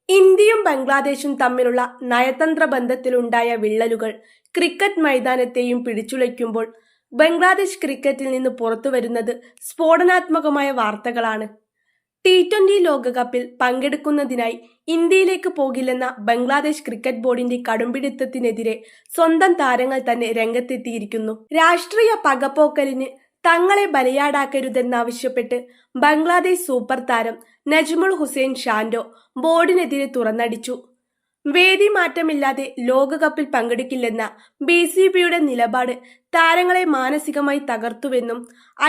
ഇന്ത്യയും ബംഗ്ലാദേശും തമ്മിലുള്ള നയതന്ത്ര ബന്ധത്തിലുണ്ടായ വിള്ളലുകൾ ക്രിക്കറ്റ് മൈതാനത്തെയും പിടിച്ചുലയ്ക്കുമ്പോൾ ബംഗ്ലാദേശ് ക്രിക്കറ്റിൽ നിന്ന് പുറത്തുവരുന്നത് സ്ഫോടനാത്മകമായ വാർത്തകളാണ്. T20 ലോകകപ്പിൽ പങ്കെടുക്കുന്നതിനായി ഇന്ത്യയിലേക്ക് പോകില്ലെന്ന ബംഗ്ലാദേശ് ക്രിക്കറ്റ് ബോർഡിന്റെ കടുംപിടുത്തത്തിനെതിരെ സ്വന്തം താരങ്ങൾ തന്നെ രംഗത്തെത്തിയിരിക്കുന്നു. രാഷ്ട്രീയ പകപോക്കലിന് തങ്ങളെ ബലിയാടാക്കരുതെന്നാവശ്യപ്പെട്ട് ബംഗ്ലാദേശ് സൂപ്പർ താരം നജ്മുൾ ഹുസൈൻ ഷാൻഡോ ബോർഡിനെതിരെ തുറന്നടിച്ചു. വേദി മാറ്റമില്ലാതെ ലോകകപ്പിൽ പങ്കെടുക്കില്ലെന്ന BCBയുടെ നിലപാട് താരങ്ങളെ മാനസികമായി തകർത്തുവെന്നും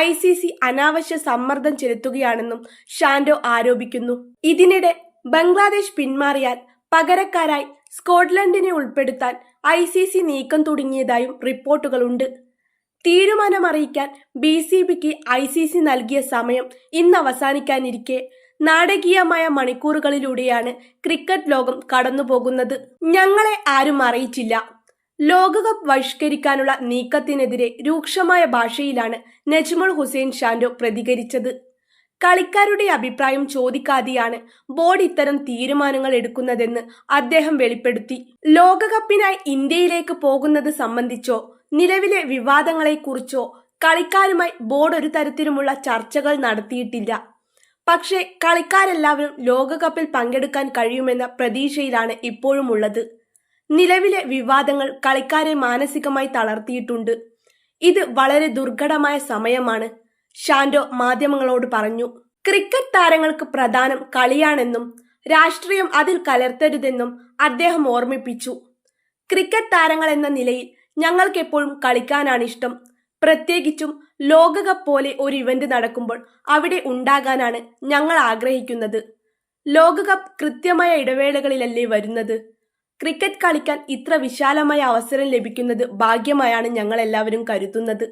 ICC അനാവശ്യ സമ്മർദ്ദം ചെലുത്തുകയാണെന്നും ഷാൻഡോ ആരോപിക്കുന്നു. ഇതിനിടെ ബംഗ്ലാദേശ് പിന്മാറിയാൽ പകരക്കാരായി സ്കോട്ട്ലൻഡിനെ ഉൾപ്പെടുത്താൻ ICC നീക്കം തുടങ്ങിയതായും റിപ്പോർട്ടുകളുണ്ട്. തീരുമാനമറിയിക്കാൻ BCBക്ക് ICC നൽകിയ സമയം ഇന്ന് അവസാനിക്കാനിരിക്കെ നാടകീയമായ മണിക്കൂറുകളിലൂടെയാണ് ക്രിക്കറ്റ് ലോകം കടന്നുപോകുന്നത്. ഞങ്ങളെ ആരും അറിയിച്ചില്ല. ലോകകപ്പ് ബഹിഷ്കരിക്കാനുള്ള നീക്കത്തിനെതിരെ രൂക്ഷമായ ഭാഷയിലാണ് നജ്മുൾ ഹുസൈൻ ഷാൻഡോ പ്രതികരിച്ചത്. കളിക്കാരുടെ അഭിപ്രായം ചോദിക്കാതെയാണ് ബോർഡ് ഇത്തരം തീരുമാനങ്ങൾ എടുക്കുന്നതെന്ന് അദ്ദേഹം വെളിപ്പെടുത്തി. ലോകകപ്പിനായി ഇന്ത്യയിലേക്ക് പോകുന്നത് സംബന്ധിച്ചോ നിലവിലെ വിവാദങ്ങളെക്കുറിച്ചോ കളിക്കാരുമായി ബോർഡ് ഒരു തരത്തിലുമുള്ള ചർച്ചകൾ നടത്തിയിട്ടില്ല. പക്ഷേ കളിക്കാരെല്ലാവരും ലോകകപ്പിൽ പങ്കെടുക്കാൻ കഴിയുമെന്ന പ്രതീക്ഷയിലാണ് ഇപ്പോഴും ഉള്ളത്. നിലവിലെ വിവാദങ്ങൾ കളിക്കാരെ മാനസികമായി തളർത്തിയിട്ടുണ്ട്. ഇത് വളരെ ദുർഘടമായ സമയമാണ്, ഷാൻഡോ മാധ്യമങ്ങളോട് പറഞ്ഞു. ക്രിക്കറ്റ് താരങ്ങൾക്ക് പ്രധാനം കളിയാണെന്നും രാഷ്ട്രീയം അതിൽ കലർത്തരുതെന്നും അദ്ദേഹം ഓർമ്മിപ്പിച്ചു. ക്രിക്കറ്റ് താരങ്ങൾ എന്ന നിലയിൽ ഞങ്ങൾക്കെപ്പോഴും കളിക്കാനാണിഷ്ടം. പ്രത്യേകിച്ചും ലോകകപ്പ് പോലെ ഒരു ഇവന്റ് നടക്കുമ്പോൾ അവിടെ ഉണ്ടാകാനാണ് ഞങ്ങൾ ആഗ്രഹിക്കുന്നത്. ലോകകപ്പ് കൃത്യമായ ഇടവേളകളിലല്ലേ വരുന്നത്. ക്രിക്കറ്റ് കളിക്കാൻ ഇത്ര വിശാലമായ അവസരം ലഭിക്കുന്നത് ഭാഗ്യമായാണ് ഞങ്ങൾ എല്ലാവരും കരുതുന്നത്.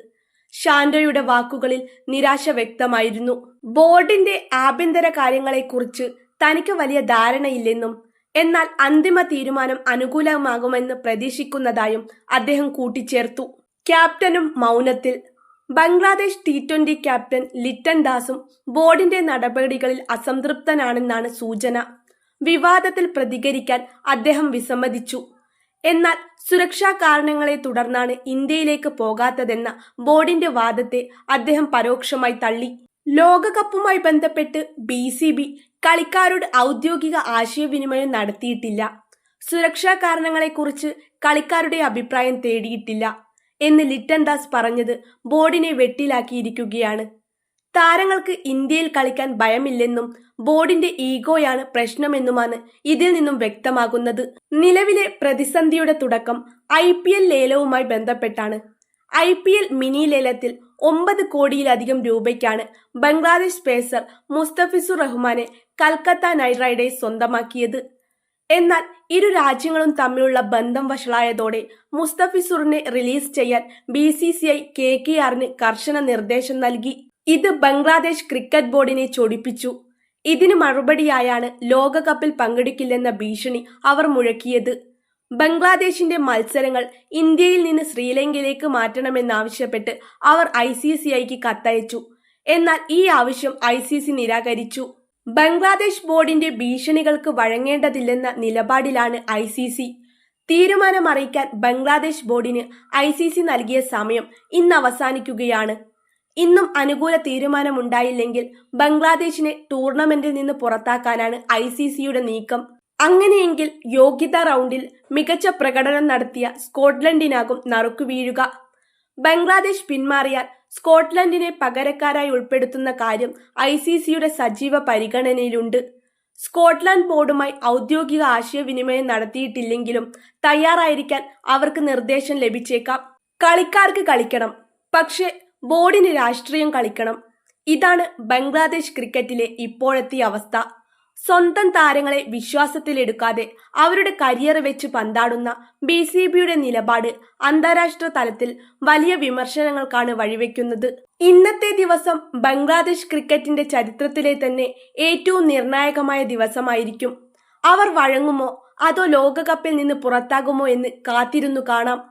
ഷാൻഡോയുടെ വാക്കുകളിൽ നിരാശ വ്യക്തമായിരുന്നു. ബോർഡിന്റെ ആഭ്യന്തര കാര്യങ്ങളെക്കുറിച്ച് തനിക്ക് വലിയ ധാരണയില്ലെന്നും എന്നാൽ അന്തിമ തീരുമാനം അനുകൂലമാകുമെന്ന് പ്രതീക്ഷിക്കുന്നതായും അദ്ദേഹം കൂട്ടിച്ചേർത്തു. ക്യാപ്റ്റനും മൗനത്തിൽ. ബംഗ്ലാദേശ് T20 ക്യാപ്റ്റൻ ലിറ്റൻ ദാസും ബോർഡിന്റെ നടപടികളിൽ അസംതൃപ്തനാണെന്നാണ് സൂചന. വിവാദത്തിൽ പ്രതികരിക്കാൻ അദ്ദേഹം വിസമ്മതിച്ചു. എന്നാൽ സുരക്ഷാ കാരണങ്ങളെ തുടർന്നാണ് ഇന്ത്യയിലേക്ക് പോകാത്തതെന്ന ബോർഡിന്റെ വാദത്തെ അദ്ദേഹം പരോക്ഷമായി തള്ളി. ലോകകപ്പുമായി ബന്ധപ്പെട്ട് BCB കളിക്കാരോട് ഔദ്യോഗിക ആശയവിനിമയം നടത്തിയിട്ടില്ല. സുരക്ഷാ കാരണങ്ങളെക്കുറിച്ച് കളിക്കാരുടെ അഭിപ്രായം തേടിയിട്ടില്ല എന്ന് ലിറ്റൻ ദാസ് പറഞ്ഞത് ബോർഡിനെ വെട്ടിലാക്കിയിരിക്കുകയാണ്. താരങ്ങൾക്ക് ഇന്ത്യയിൽ കളിക്കാൻ ഭയമില്ലെന്നും ബോർഡിന്റെ ഈഗോയാണ് പ്രശ്നമെന്നുമാണ് ഇതിൽ നിന്നും വ്യക്തമാകുന്നത്. നിലവിലെ പ്രതിസന്ധിയുടെ തുടക്കം IPL ലേലവുമായി ബന്ധപ്പെട്ടാണ്. IPL മിനി ലേലത്തിൽ 9 കോടിയിലധികം രൂപയ്ക്കാണ് ബംഗ്ലാദേശ് പേസർ മുസ്തഫിസുർ റഹ്മാനെ കൽക്കത്ത നൈറ്റ് റൈഡേഴ്സ് സ്വന്തമാക്കിയത്. എന്നാൽ ഇരു രാജ്യങ്ങളും തമ്മിലുള്ള ബന്ധം വഷളായതോടെ മുസ്തഫിസുറിനെ റിലീസ് ചെയ്യാൻ BCCI KKRന് കർശന നിർദ്ദേശം നൽകി. ഇത് ബംഗ്ലാദേശ് ക്രിക്കറ്റ് ബോർഡിനെ ചൊടിപ്പിച്ചു. ഇതിന് മറുപടിയായാണ് ലോകകപ്പിൽ പങ്കെടുക്കില്ലെന്ന ഭീഷണി അവർ മുഴക്കിയത്. ബംഗ്ലാദേശിന്റെ മത്സരങ്ങൾ ഇന്ത്യയിൽ നിന്ന് ശ്രീലങ്കയിലേക്ക് മാറ്റണമെന്നാവശ്യപ്പെട്ട് അവർ ICCIക്ക് കത്തയച്ചു. എന്നാൽ ഈ ആവശ്യം ICC നിരാകരിച്ചു. ബംഗ്ലാദേശ് ബോർഡിന്റെ ഭീഷണികൾക്ക് വഴങ്ങേണ്ടതില്ലെന്ന നിലപാടിലാണ് ICC. തീരുമാനമറിയിക്കാൻ ബംഗ്ലാദേശ് ബോർഡിന് ICC നൽകിയ സമയം ഇന്ന് അവസാനിക്കുകയാണ്. ഇന്നും അനുകൂല തീരുമാനമുണ്ടായില്ലെങ്കിൽ ബംഗ്ലാദേശിനെ ടൂർണമെന്റിൽ നിന്ന് പുറത്താക്കാനാണ് ICCയുടെ നീക്കം. അങ്ങനെയെങ്കിൽ യോഗ്യതാ റൗണ്ടിൽ മികച്ച പ്രകടനം നടത്തിയ സ്കോട്ട്ലൻഡിനാകും നറുക്കുവീഴുക. ബംഗ്ലാദേശ് പിന്മാറിയാൽ സ്കോട്ട്ലൻഡിനെ പകരക്കാരായി ഉൾപ്പെടുത്തുന്ന കാര്യം ICCയുടെ സജീവ പരിഗണനയിലുണ്ട്. സ്കോട്ട്ലൻഡ് ബോർഡുമായി ഔദ്യോഗിക ആശയവിനിമയം നടത്തിയിട്ടില്ലെങ്കിലും തയ്യാറായിരിക്കാൻ അവർക്ക് നിർദ്ദേശം ലഭിച്ചേക്കാം. കളിക്കാർക്ക് കളിക്കണം, പക്ഷേ ബോർഡിന് രാഷ്ട്രീയം കളിക്കണം. ഇതാണ് ബംഗ്ലാദേശ് ക്രിക്കറ്റിലെ ഇപ്പോഴത്തെ അവസ്ഥ. സ്വന്തം താരങ്ങളെ വിശ്വാസത്തിലെടുക്കാതെ അവരുടെ കരിയർ വെച്ച് പന്താടുന്ന BCBയുടെ നിലപാട് അന്താരാഷ്ട്ര തലത്തിൽ വലിയ വിമർശനങ്ങൾക്കാണ് വഴിവെക്കുന്നത്. ഇന്നത്തെ ദിവസം ബംഗ്ലാദേശ് ക്രിക്കറ്റിന്റെ ചരിത്രത്തിലെ തന്നെ ഏറ്റവും നിർണായകമായ ദിവസമായിരിക്കും. അവർ വഴങ്ങുമോ അതോ ലോകകപ്പിൽ നിന്ന് പുറത്താകുമോ എന്ന് കാത്തിരുന്നു കാണാം.